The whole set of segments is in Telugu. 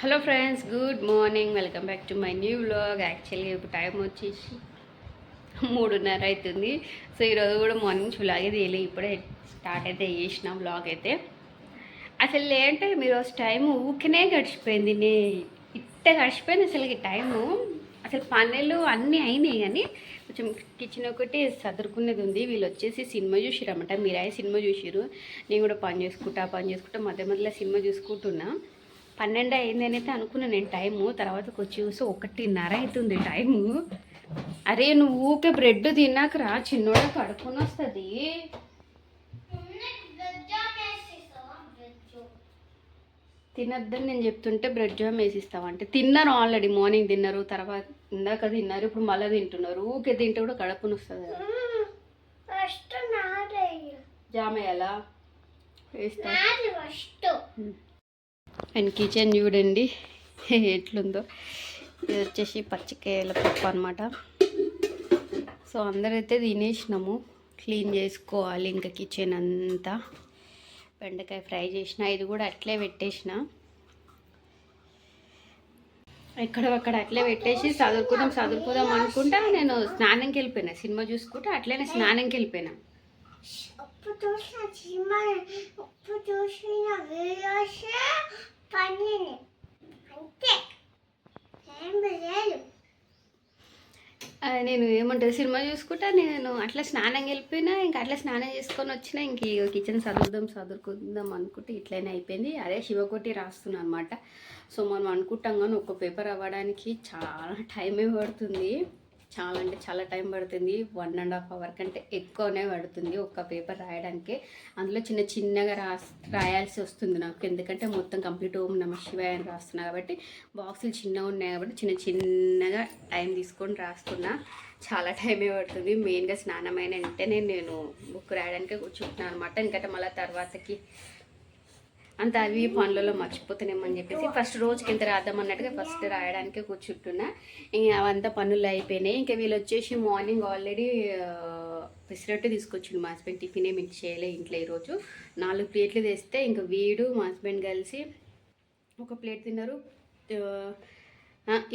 Hello friends, good morning. Welcome back to my new vlog. యాక్చువల్గా ఇప్పుడు టైం వచ్చేసి 3:30 అవుతుంది. సో ఈరోజు కూడా మార్నింగ్ నుంచి వ్లాగ్ అయితే వేయలే, ఇప్పుడే స్టార్ట్ అయితే చేసిన వ్లాగ్ అయితే. అసలు ఏంటంటే మీరు టైం ఊరికనే గడిచిపోయింది, ఇట్ట గడిచిపోయింది అసలు టైము. అసలు పనులు అన్నీ అయినాయి కానీ కొంచెం కిచెన్ ఒకటి సదురుకునేది ఉంది. వీళ్ళు వచ్చేసి సినిమా చూసిరన్నమాట. మీరాయి సినిమా చూసిరు, నేను కూడా పని చేసుకుంటా మధ్య మధ్యలో సినిమా చూసుకుంటున్నా. 12 అయింది అని అయితే అనుకున్నాను నేను టైము. తర్వాతకు వచ్చి చూసి 1:30 అవుతుంది టైము. అరే నువ్వు ఊకే బ్రెడ్ తిన్నాక రా, చిన్నోడ కడుపుని వస్తుంది. తినద్దని నేను చెప్తుంటే బ్రెడ్ జామ్ వేసిస్తావా అంటే, తిన్నారు ఆల్రెడీ, మార్నింగ్ తిన్నారు, తర్వాత ఇందాక తిన్నారు, ఇప్పుడు మళ్ళీ తింటున్నారు. ఊకే తింటే కూడా కడుపుని వస్తుంది కదా. జామ్ వేయాలా? వేస్తా. అండ్ కిచెన్ చూడండి ఎట్లుందో. ఇది వచ్చేసి పచ్చికాయల పప్పు అనమాట. సో అందరైతే తినేసినాము, క్లీన్ చేసుకోవాలి ఇంకా కిచెన్ అంతా. బెండకాయ ఫ్రై చేసిన, ఇది కూడా అట్లే పెట్టేసిన, ఎక్కడక్కడ అట్లే పెట్టేసి చదువుకుందాం అనుకుంటా నేను స్నానంకి వెళ్ళిపోయినా. సినిమా చూసుకుంటా అట్లనే స్నానంకి వెళ్ళిపోయినా. నేను ఏమంటుంది సినిమా చూసుకుంటా నేను అట్లా స్నానం వెళ్ళిపోయినా. ఇంకా అట్లా స్నానం చేసుకొని వచ్చినా. ఇంక కిచెన్ చదువుకుందాం అనుకుంటే ఇట్లనే అయిపోయింది. అదే శివకోటి రాస్తున్నాను అనమాట. సో మనం అనుకుంటాం కానీ ఒక పేపర్ అవ్వడానికి చాలా టైమే పడుతుంది. చాలా అంటే చాలా టైం పడుతుంది. 1.5 hour కంటే ఎక్కువనే పడుతుంది ఒక్క పేపర్ రాయడానికి. అందులో చిన్నగా రాయాల్సి వస్తుంది నాకు, ఎందుకంటే మొత్తం కంప్లీట్ ఓం నమ శివాయ అని రాస్తున్నా కాబట్టి. బాక్సులు చిన్నగా ఉన్నాయి కాబట్టి చిన్నగా టైం తీసుకొని రాస్తున్నా. చాలా టైమే పడుతుంది. మెయిన్గా స్నానమైన వెంటనే నేను బుక్ రాయడానికే కూర్చుంటున్నాను అనమాట. ఎందుకంటే మళ్ళీ తర్వాతకి అంత అవి పనులలో మర్చిపోతున్నామని చెప్పేసి ఫస్ట్ రోజుకి ఎంత రాద్దామన్నట్టుగా ఫస్ట్ రాయడానికే కూర్చుంటున్నా. ఇంకా అవంతా పనులు అయిపోయినాయి. ఇంకా వీళ్ళు వచ్చేసి మార్నింగ్ ఆల్రెడీ పెసరట్టు తీసుకొచ్చిండు మా హస్బెండ్. టిఫిన్ ఏమి చేయలే ఇంట్లో ఈరోజు. 4 ప్లేట్లు తెస్తే ఇంకా వీడు మా హస్బెండ్ కలిసి 1 ప్లేట్ తిన్నారు.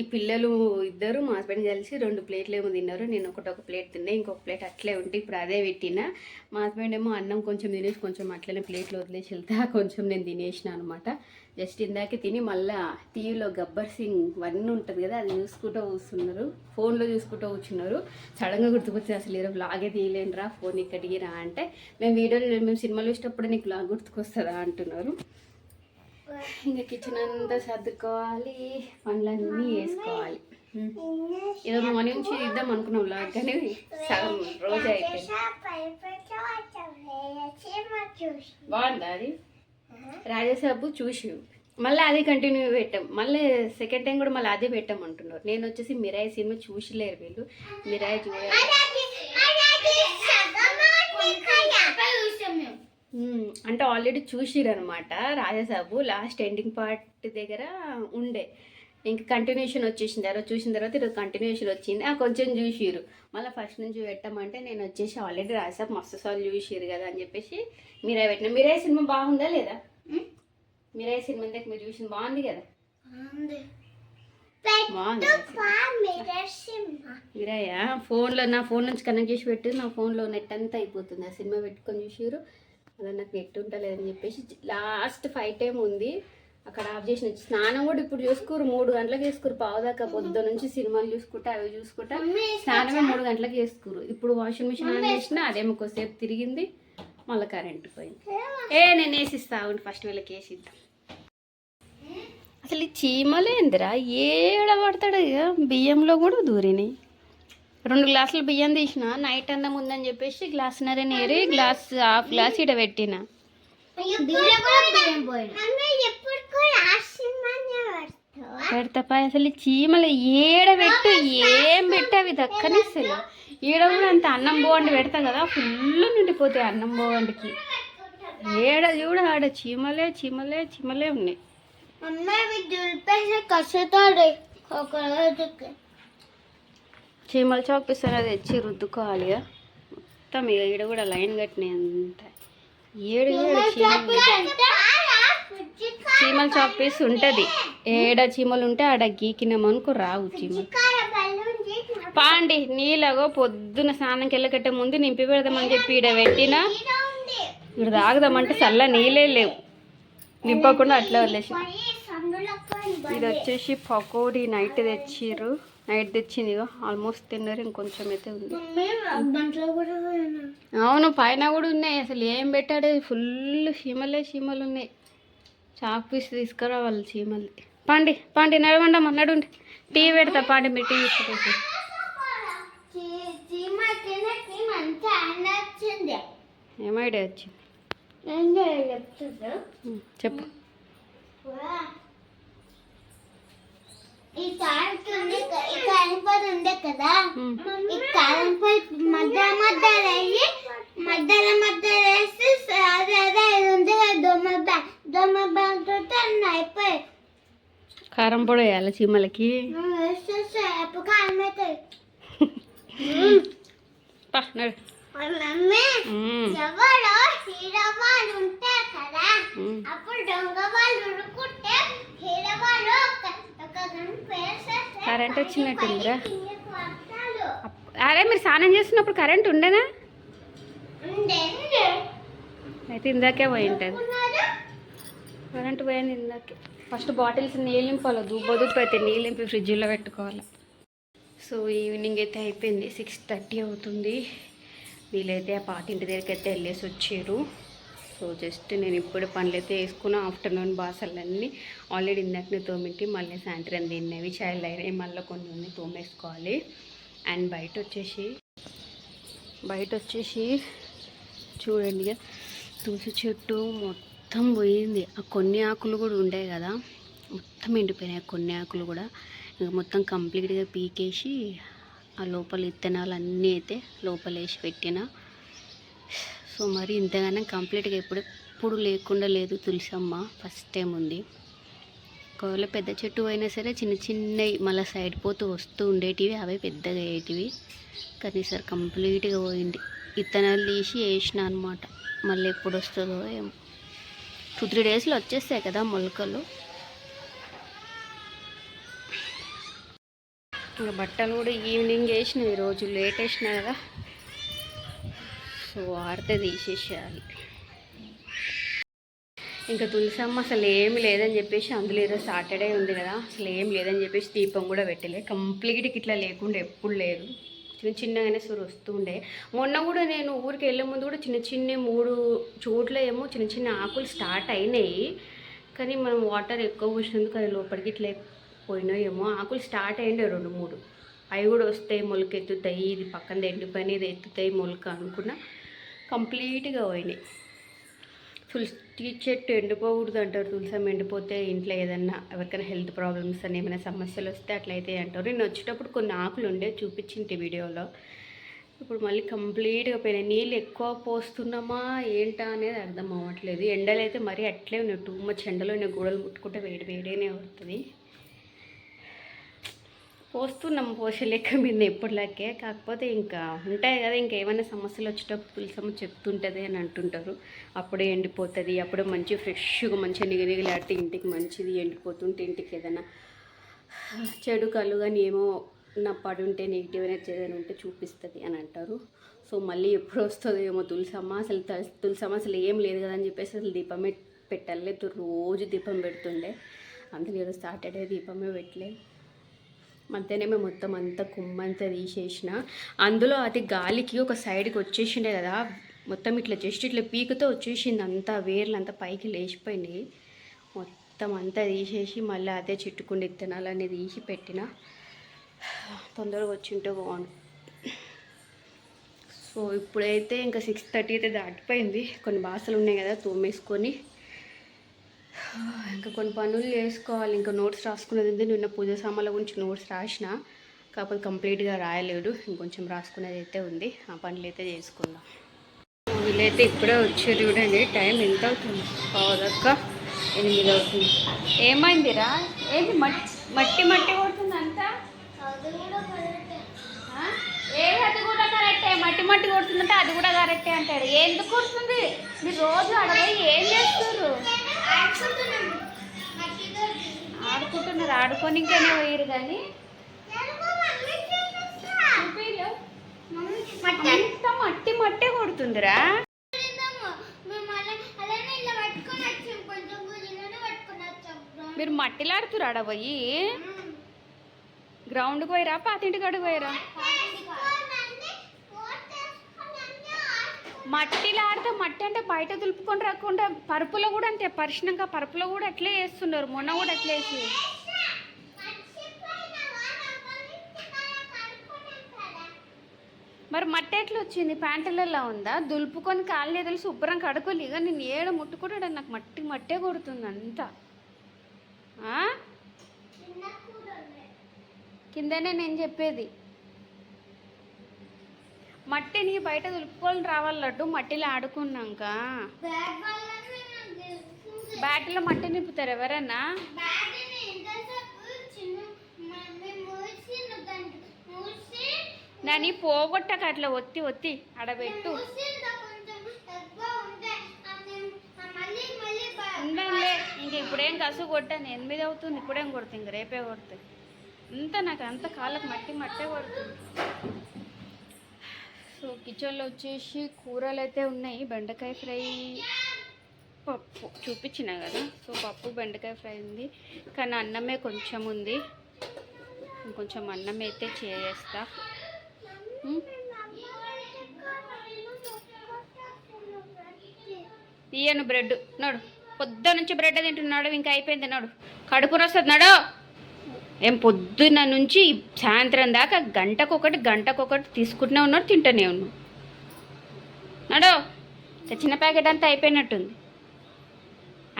ఈ పిల్లలు ఇద్దరు మా హస్బెండ్ కలిసి 2 ప్లేట్లు ఏమో తిన్నారు. నేను ఒక ప్లేట్ తిన్నా, ఇంకొక ప్లేట్ అట్లే ఉంటే ఇప్పుడు అదే పెట్టిన. మా హస్బెండ్ ఏమో అన్నం కొంచెం తినేసి కొంచెం అట్లనే ప్లేట్లు వదిలేసి వెళ్తా కొంచెం నేను తినేసిన అనమాట. జస్ట్ ఇందాకే తిని మళ్ళీ టీవీలో గబ్బర్ సింగ్ 1 ఉంటుంది కదా, అది చూసుకుంటూ కూర్చున్నారు. ఫోన్లో చూసుకుంటూ కూర్చున్నారు. సడన్గా గుర్తుకొచ్చి అసలు ఈరోజు వ్లాగే తీయలేనురా, ఫోన్ ఇక్కడికి రా అంటే, మేము సినిమాలు చూసేటప్పుడు నీకు వ్లాగ్ గుర్తుకొస్తుందా అంటున్నారు. ఇంకా కిచెన్ అంతా సర్దుకోవాలి, పనులన్నీ వేసుకోవాలి. ఈరోజు మార్నింగ్ నుంచి ఇద్దాం అనుకున్నాం వ్లాగ్, కానీ సగం రోజు అయిపోయింది. బాగుందా అది? రాజాసాబు చూసి మళ్ళీ అదే కంటిన్యూ పెట్టాం. మళ్ళీ సెకండ్ టైం కూడా మళ్ళీ అదే పెట్టామంటున్నారు. నేను వచ్చేసి మిరాయి సినిమా చూసిలేరు వీళ్ళు. మిరాయి చూడాలి అంటే ఆల్రెడీ చూసిరు అనమాట. రాజాసాబు లాస్ట్ ఎండింగ్ పార్ట్ దగ్గర ఉండే, ఇంక కంటిన్యూషన్ వచ్చేసింది. ఆ రోజు చూసిన తర్వాత ఈరోజు కంటిన్యూషన్ వచ్చింది. కొంచెం చూసిరు. మళ్ళీ ఫస్ట్ నుంచి పెట్టామంటే నేను వచ్చేసి ఆల్రెడీ రాజాసాబు మస్తు సార్లు చూసిరు కదా అని చెప్పేసి మిరాయి పెట్టిన. మిరాయి సినిమా బాగుందా లేదా? మిరాయి సినిమా ఇంతకు మీరు చూసింది బాగుంది కదా? మిరాయా ఫోన్లో, నా ఫోన్ నుంచి కనెక్ట్ చేసి పెట్టి నా ఫోన్లో నెట్ అంతా అయిపోతుంది. ఆ సినిమా పెట్టుకొని చూసిరు. అలా నాకు నెట్ ఉంటలేదని చెప్పేసి లాస్ట్ 5 టైం ఉంది అక్కడ ఆఫ్ చేసిన. స్నానం కూడా ఇప్పుడు చూసుకోరు, 3 గంటలకు వేసుకోరు. పావుదాకా పొద్దు నుంచి సినిమాలు చూసుకుంటా అవి చూసుకుంటా స్నానమే 3 గంటలకు వేసుకోరు. ఇప్పుడు వాషింగ్ మిషన్ ఆన్ చేసినా అదేమో కొద్దిసేపు తిరిగింది, మళ్ళీ కరెంట్ పోయింది. నేను వేసిస్తా ఫస్ట్ వీళ్ళకి వేసిద్దాం. అసలు ఈ చీమలేందిరా ఏడ పడతాడు ఇక. బియ్యంలో కూడా దూరినాయి. 2 గ్లాసులు బియ్యం తీసిన, నైట్ అన్నం ఉందని చెప్పేసి 1.5 నేరి హాఫ్ గ్లాస్ ఇడ పెట్టిన. పెడతాపా అసలు చీమలు ఏడ పెట్టు, ఏం పెట్టి అవి దక్కనిస్తలే. ఈడ కూడా అంత అన్నం బోండి పెడతా కదా, ఫుల్ నిండిపోతాయి అన్నం బోండికి. ఏడ చూడ ఆడ చీమలే ఉన్నాయి. చీమలు చాపిస్తారు, అది తెచ్చి రుద్దుకోవాలి. మొత్తం ఇక ఈడ కూడా లైన్ కట్టినాయి అంత. ఏడు చీమల చాపీస్ ఉంటుంది. ఏడ చీమలు ఉంటే ఆడ గీకినామనుకో రావు చీమలు. పాండి నీళ్ళగో పొద్దున స్నానంకి వెళ్ళకట్టే ముందు నింపి పెడదామని చెప్పి ఈడ పెట్టినా ఇక్కడ తాగుదామంటే చల్ల నీళ్ళే లేవు, నింపకుండా అట్లా వదిలేసి. ఇది వచ్చేసి పకోడీ నైట్ తెచ్చిర్రు, నైట్ తెచ్చింది ఆల్మోస్ట్ తిన్నారు, ఇంకొంచెం అయితే ఉంది. అవును పైన కూడా ఉన్నాయి, అసలు ఏం పెట్టాడు ఫుల్ చీమలు ఉన్నాయి. చాక్ పీస్ తీసుకురావాలి చీమలు. పాండి నడవండమ్మా నడుండి, టీ పెడతా పాండి, మీరు టీ తీసుకొచ్చి. ఏం ఐడియా వచ్చింది చెప్పు. ఈ కారంపొడి ఉండే కదా, ఈ కారంపొడి మధ్యలో వేసి అదే ఉంది కదా దొమ్మ బ్యాగ్ అయిపోయి కారం పొడి వేయాలి చీమలకి. ఎప్పుడు కారం అవుతాయి. మమ్మీ ఎవరో హీరో వాళ్ళు ఉంటారు కదా, అప్పుడు దొంగ వాళ్ళు ఉరుకుంటే హీరో వాళ్ళు కరెంట్ వచ్చినట్టుందిరా. అరే మీరు స్నానం చేస్తున్నప్పుడు కరెంట్ ఉండేనా? అయితే ఇందాకే పోయి ఉంటుంది, కరెంట్ పోయింది ఇందాకే. ఫస్ట్ బాటిల్స్ నీళ్ళు నింపాలి, దుబ్బ అయితే నీళ్ళు నింపి ఫ్రిడ్జ్లో పెట్టుకోవాలి. సో ఈవినింగ్ అయితే అయిపోయింది, 6:30 అవుతుంది. వీళ్ళైతే ఆ పాతింటి దగ్గరికి అయితే వెళ్ళేసి వచ్చారు. సో జస్ట్ నేను ఇప్పుడు పనులు అయితే వేసుకున్నా. ఆఫ్టర్నూన్ బాసలన్నీ ఆల్రెడీ ఇందాకనే తోమింటి, మళ్ళీ సాయంత్రం తిన్నవి చాయలు అయినాయి, మళ్ళీ కొన్ని తోమేసుకోవాలి. అండ్ బయట వచ్చేసి చూడండి తులసి చెట్టు మొత్తం పోయింది. ఆ కొన్ని ఆకులు కూడా ఉండే కదా మొత్తం ఎండిపోయినాయి, కొన్ని ఆకులు కూడా. ఇంకా మొత్తం కంప్లీట్గా పీకేసి ఆ లోపల విత్తనాలు అన్నీ అయితే లోపల వేసి పెట్టిన. సో మరి ఇంతగానో కంప్లీట్గా ఎప్పుడు లేకుండా లేదు తులసమ్మ, ఫస్ట్ టైం ఉంది. ఒకవేళ పెద్ద చెట్టు అయినా సరే చిన్నవి మళ్ళీ సైడ్ పోతూ వస్తూ ఉండేటివి, అవే పెద్దగా అయ్యేటివి. కానీ సార్ కంప్లీట్గా పోయింది. విత్తనాలు తీసి వేసిన అనమాట, మళ్ళీ ఎప్పుడు వస్తుందో ఏమో. 2-3 డేస్లో వచ్చేస్తాయి కదా మొలకలు. ఇంకా బట్టలు కూడా ఈవినింగ్ వేసినాయి, ఈరోజు లేట్ వేసినా కదా, సో వారితే తీసేసేయాలి. ఇంకా తులసమ్మ అసలు ఏమి లేదని చెప్పేసి, అందులో ఏదో సాటర్డే ఉంది కదా, అసలు ఏం లేదని చెప్పేసి దీపం కూడా పెట్టలే. కంప్లీట్గా ఇట్లా లేకుండా ఎప్పుడు లేదు, చిన్నగానే సూరు వస్తూ ఉండే. మొన్న కూడా నేను ఊరికి వెళ్ళే ముందు కూడా చిన్న 3 చోట్ల ఏమో చిన్న ఆకులు స్టార్ట్ అయినాయి. కానీ మనం వాటర్ ఎక్కువ పోసినందుకు అది లోపలికి ఇట్లా పోయినాయేమో. ఆకులు స్టార్ట్ అయ్యిండే 2-3, అవి కూడా వస్తాయి, మొలక ఎత్తుతాయి, ఇది పక్కన ఎండిపోయిన ఇది ఎత్తుతాయి మొలక అనుకున్నా. కంప్లీట్గా పోయినాయి. తులసి చెట్టు ఎండిపోకూడదు అంటారు, తులసమ్మ ఎండిపోతే ఇంట్లో ఏదన్నా ఎవరికైనా హెల్త్ ప్రాబ్లమ్స్ అని ఏమైనా సమస్యలు వస్తే అట్లయితే అంటారు. నేను వచ్చేటప్పుడు కొన్ని ఆకులు ఉండే చూపించింటి వీడియోలో, ఇప్పుడు మళ్ళీ కంప్లీట్గా పోయినాయి. నీళ్ళు ఎక్కువ పోస్తున్నామా ఏంటా అనేది అర్థం అవ్వట్లేదు. ఎండలు అయితే మరీ అట్లే ఉన్నాయి, టూ మచ్ ఎండలో నేను గోడలు ముట్టుకుంటే వేడిగానే అవుతుంది. పోస్తున్నాం పోషలేక మీద ఎప్పటిలాగే, కాకపోతే ఇంకా ఉంటాయి కదా, ఇంకా ఏమైనా సమస్యలు వచ్చేటప్పుడు తులసమ్మ చెప్తుంటుంది అని అంటుంటారు. అప్పుడే ఎండిపోతుంది, అప్పుడే మంచి ఫ్రెష్గా మంచిగా నిగనిగలాడితే ఇంటికి మంచిది, ఎండిపోతుంటే ఇంటికి ఏదైనా చెడు కళ్ళు కానీ ఏమో నా పడుంటే నెగిటివ్ ఎనర్జీ ఏదైనా ఉంటే చూపిస్తుంది అని అంటారు. సో మళ్ళీ ఎప్పుడు వస్తుందో ఏమో తులసమ్మ. అసలు తులసమ్మ అసలు ఏం లేదు కదా అని చెప్పేసి అసలు దీపమే పెట్టలేదు, రోజు దీపం పెడుతుండే. అందులో ఏదో సాటర్డే దీపమే పెట్టలే. మధ్యాహ్నమే మొత్తం అంతా కుమ్మంతా తీసేసిన. అందులో అది గాలికి ఒక సైడ్కి వచ్చేసిండే కదా, మొత్తం ఇట్లా జస్ట్ ఇట్లా పీకుతో వచ్చేసింది, అంతా వేర్లు అంతా పైకి లేచిపోయినాయి. మొత్తం అంతా తీసేసి మళ్ళీ అదే చెట్టుకుండి విత్తనాలన్నీ తీసి పెట్టిన, తొందరగా వచ్చింటే బాగుండు. సో ఇప్పుడైతే ఇంకా 6:30 అయితే దాటిపోయింది. కొన్ని బాసలు ఉన్నాయి కదా తోమేసుకొని ఇంకా కొన్ని పనులు చేసుకోవాలి. ఇంకా నోట్స్ రాసుకునేది ఉంది, నిన్న పూజ సామాన్ల గురించి నోట్స్ రాసిన, కాకపోతే కంప్లీట్గా రాయలేదు, ఇంకొంచెం రాసుకునేది అయితే ఉంది. ఆ పనులు అయితే చేసుకుందాం. వీళ్ళైతే ఇప్పుడే వచ్చారు చూడండి, టైం ఎంత అవుతుంది, 7:15 అవుతుంది. ఏమైందిరా, ఏంటి మట్టి కొడుతుంది అంతా? ఏది అది కూడా కరెక్టే, మట్టి కొడుతుందంటే అది కూడా కరెక్టే అంటాడు. ఎందుకు కొడుతుంది? మీరు రోజు అడవి ఏం చేస్తారు? ఆడుకుంటున్నాం మట్టితో ఆడుకుంటున్నారు, ఆడుకోనికనే పోయారు కానీ తెలుగు మమ్మీ చూపిస్తా చూపిలో మమ్మీ మట్టి అంతా మట్టి మట్టే కొడుతుందిరా. ఆడిందాము. మేము అలానే ఇలా పట్టుకొని వచ్చాం, కొంచెం గురిలోనే పట్టుకొని వచ్చాం. మీరు మట్టిలో ఆడుతురు పోయి, గ్రౌండ్కి పోయిరా పాతింటి కాడికి పోయిరా? మట్టిలో ఆడితే మట్టి అంటే బయట దులుపుకొని రాకుండా పరుపులో కూడా అంతే, పరిచినాక పరుపులో కూడా అట్లే వేస్తున్నారు, మొన్న కూడా అట్లే వేసి. మరి మట్టి ఎట్లా వచ్చింది? ప్యాంటులలో ఉందా? దులుపుకొని కాళ్ళు ఎదురు శుభ్రం కడుకోలే. ఇక నేను ఏడ ముట్టుకుంటాడు, నాకు మట్టి మట్టే కొడుతుంది అంతా. కిందనే నేను చెప్పేది, మట్టిని బయట దులుపుకొని రావాలి లడ్డు. మట్టిలో ఆడుకున్నాక బ్యాట్లో మట్టి నింపుతారు ఎవరన్నా? దాన్ని పోగొట్టక అట్లా ఒత్తి ఒత్తి ఆడబెట్టు. ఉండంలే, ఇంక ఇప్పుడేం కసు కొట్టాను, 8 అవుతుంది, ఇప్పుడేం కొడుతుంది, ఇంక రేపే కొడుతుంది. అంతా నాకు అంత కాళ్ళకు మట్టి మట్టే కొడుతుంది. సో కిచెన్లో వచ్చేసి కూరలు అయితే ఉన్నాయి. బెండకాయ ఫ్రై, పప్పు చూపించిన కదా. సో పప్పు బెండకాయ ఫ్రై ఉంది, కానీ అన్నమే కొంచెం ఉంది. ఇంకొంచెం అన్నం అయితే చేస్తా. ఇయ్యను బ్రెడ్ నడు, పొద్దు నుంచి బ్రెడ్ తింటున్నాడు, ఇంకా అయిపోయింది నడు, కడుపున వస్తుంది నడు. ఏం పొద్దున్న నుంచి సాయంత్రం దాకా గంటకొకటి తీసుకుంటూనే ఉన్నాడు, తింటూనే ఉన్నాడు. నడు, చిన్న ప్యాకెట్ అంతా అయిపోయినట్టుంది.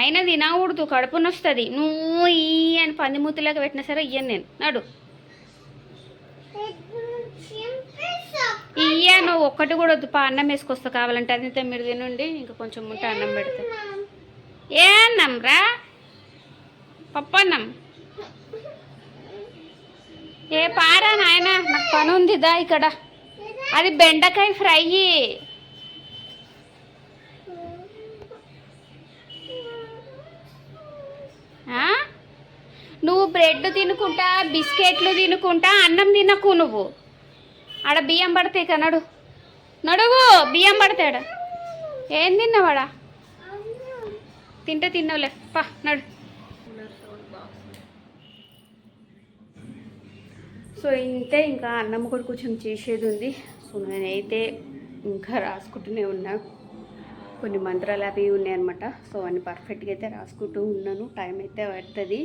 అయినా తినకూడదు, కడుపున వస్తుంది. నువ్వు ఈ అని పందిమూతిలాగా పెట్టినా సరే ఇయ్యను నేను. నడు ఇయ్యా, నువ్వు ఒక్కటి కూడా వద్దు. అన్నం వేసుకొస్తా కావాలంటే, అది మీరు తినండి, ఇంకా కొంచెం ఉంటే అన్నం పెడతా. ఏ అన్నం రా? పప్పు అన్నం. ఏ పారా నాయన, నాకు పని ఉంది దా ఇక్కడ. అది బెండకాయ ఫ్రై. నువ్వు బ్రెడ్ తినుకుంటా, బిస్కెట్లు తినుకుంటా, అన్నం తినకు. నువ్వు ఆడ బియ్యం పడతాయి కదా, నడువు బియ్యం పడతాడ. ఏం తిన్నావాడా? తింటే తిన్నావులే, పా నడు. సో ఇంతే, ఇంకా అన్నం కూడా కొంచెం చేసేది ఉంది. సో నేనైతే ఇంకా రాసుకుంటూనే ఉన్నా, కొన్ని మంత్రాలు అవి ఉన్నాయి అనమాట. సో అన్ని పర్ఫెక్ట్గా అయితే రాసుకుంటూ ఉన్నాను, టైం అయితే పడుతుంది.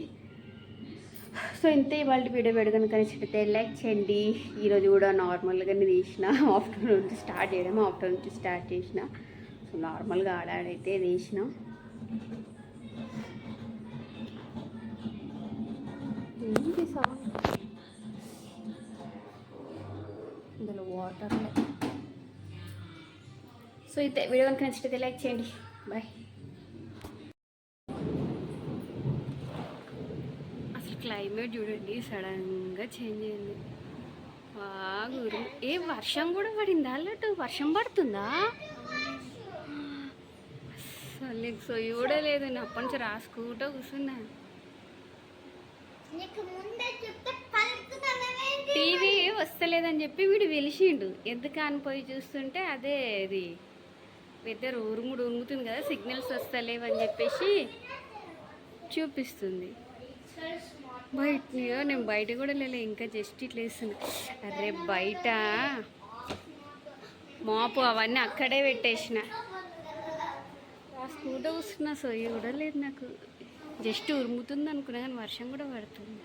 సో ఇంతే ఇవాళ వీడియో కనుక నచ్చితే లైక్ చేయండి. ఈరోజు కూడా నార్మల్గానే తీసిన, ఆఫ్టర్నూన్ నుంచి స్టార్ట్ చేయడం, ఆఫ్టర్నూన్ నుంచి స్టార్ట్ చేసిన. సో నార్మల్గా ఆడాడైతే తీసిన. ఇందులో వాటర్. సో అయితే వీడియో కనుక నచ్చితే లైక్ చేయండి. బాయ్. అసలు క్లైమేట్ చూడండి, సడన్గా చేంజ్ అయింది. బాగా ఏ వర్షం కూడా పడిందా? అల్లట్టు వర్షం పడుతుందా? అసలు నీకు సొయ్యి కూడా లేదు, నేను అప్పటి నుంచి రాసుకుంటూ కూర్చున్నా. టీవీ వస్తలేదని చెప్పి వీడు వెలిసిండు, ఎందుకు అని పోయి చూస్తుంటే అదే ఇది వెదర్ ఉరుముతుంది కదా, సిగ్నల్స్ వస్తలేవని చెప్పేసి చూపిస్తుంది. బయట నేను బయట కూడా లేలే, ఇంకా జస్ట్ ఇట్లా వేస్తుంది. అరే బయట మాపు అవన్నీ అక్కడే పెట్టేసిన, రాసుకుంటూ వస్తున్నా. సొయ్యి కూడా లేదు నాకు, జస్ట్ ఉరుముతుంది అనుకున్నా కానీ వర్షం కూడా పడుతుంది.